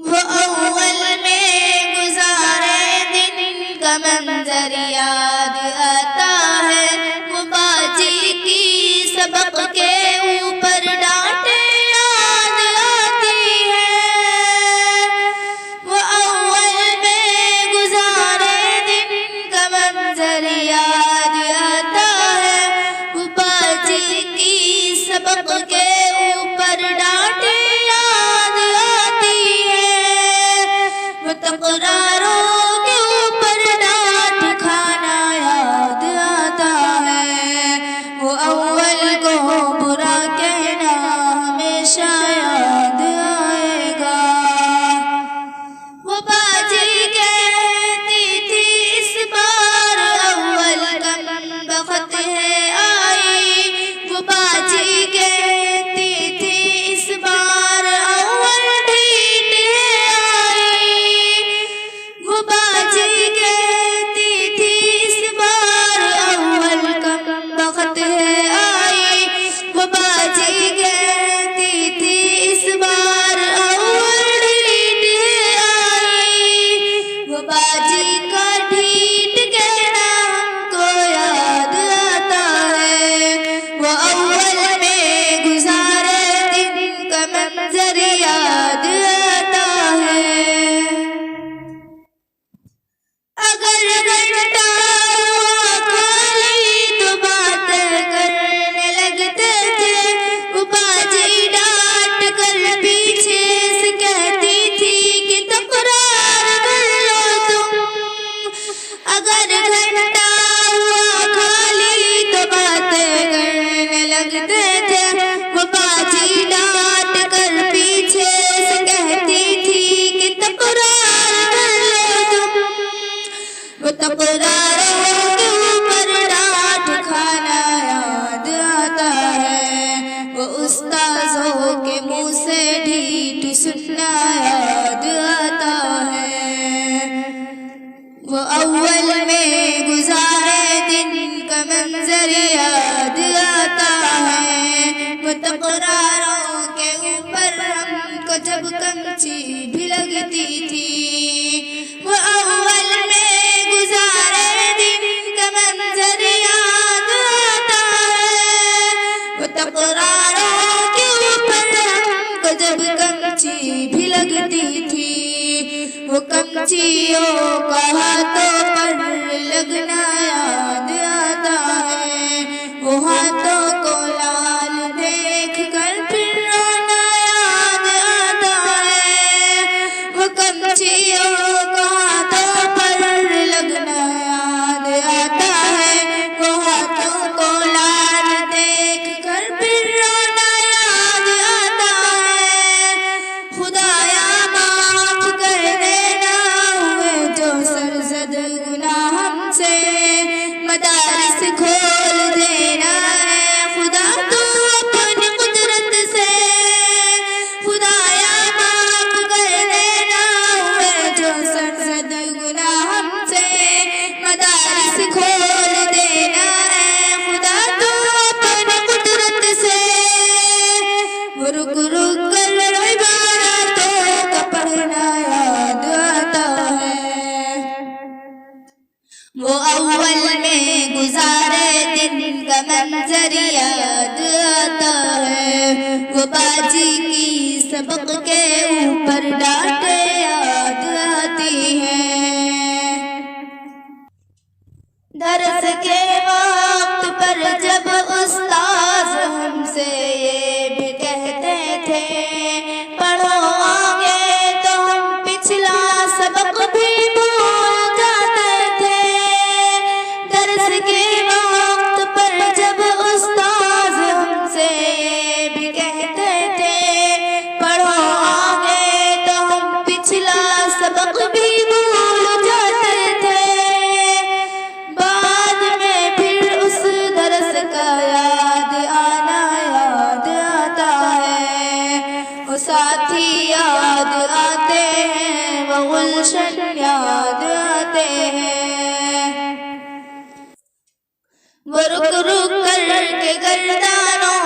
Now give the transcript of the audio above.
वो अव्वल में गुजारे दिन का मंजर याद आता है। वो बाजी की सबक के ऊपर डांटे याद आती है। वो अव्वल में गुजारे दिन का मंजर याद आता है। वो बाजी की सबक के ऊपर डांटे तकरारों के ऊपर डांट खाना याद आता है। वो अव्वल को बुरा कहना हमेशा याद आएगा। वो बाजी कहती थी इस बार अव्वल का बख्त है आई। वो बाजी कहती थी इस बार अव्वल ढीठ है आई। वो बाजी कहती थी इस बार अव्वल का वक्त है आई। वो बाजी कहती थी इस बार अव्वल ढीठ है आई। वो बाजी का ढीठ कहना हमको याद आता है। वो अव्वल में गुजारे दिन का मंजर याद आता है। अगर घंटा हुआ खाली तो बात करने लगते थे। वो बाजी डांट कर पीछे से कहती थी कि तकरार कर लो तुम। अगर घंटा हुआ खाली तो बात करने लगते थे। वो बाजी डांट कर पीछे से कहती थी कि तकरार कर लो तुम। वो तकरारों के ऊपर डांट खाना याद आता है। वो उस्ताज़ों के मुंह से ढीठ सुनना याद आता है। वो अव्वल में गुजारे दिन का मंजर याद आता है। वो तकरारों के ऊपर हमको जब कमची भी लगती थी। वो अव्वल में गुजारे दिन का मंजर याद आता है। वो तकरारों के ऊपर हमको जब कमची भी लगती थी। वो कमचियों का हाथों पर लगना याद आता है। वो हाथों को लाल देख कर फिर रोना याद आता है। वो कमचियों का हाथों पर लगना याद आता है। वो हाथों को लाल देख कर फिर रोना याद आता है। खुदाया माफ कर देना हुए जो सरजद गुनाह हमसे। मदारिस खोल देना है खुदा तू अपनी कुदरत से। खुदाया माफ कर देना हुए जो सरजद गुनाह हमसे। मदारिस खोल देना है खुदा तू अपनी कुदरत से। वो रुक रुक कर इबादतों का पढ़ना याद आता है। वो अव्वल में गुजारे दिन का मंजर याद आता है। वो बाजी की सबक के ऊपर डांटे याद आती है। दर्स के वक्त पर जब उस्ताद हमसे ये भी कहते थे पढ़ो आगे तो हम पिछला सबक भी भूल जाते थे। दर्स के वक्त पर जब उस्ताद हमसे ये भी कहते थे पढ़ो आगे तो हम पिछला सबक भी भूल जाते थे। बाद में फिर उस दर्स का याद आना याद आता है। वो साथी याद आते हैं। वो गुलशन याद आते हैं। वो रुक रुक कर के गर्दानों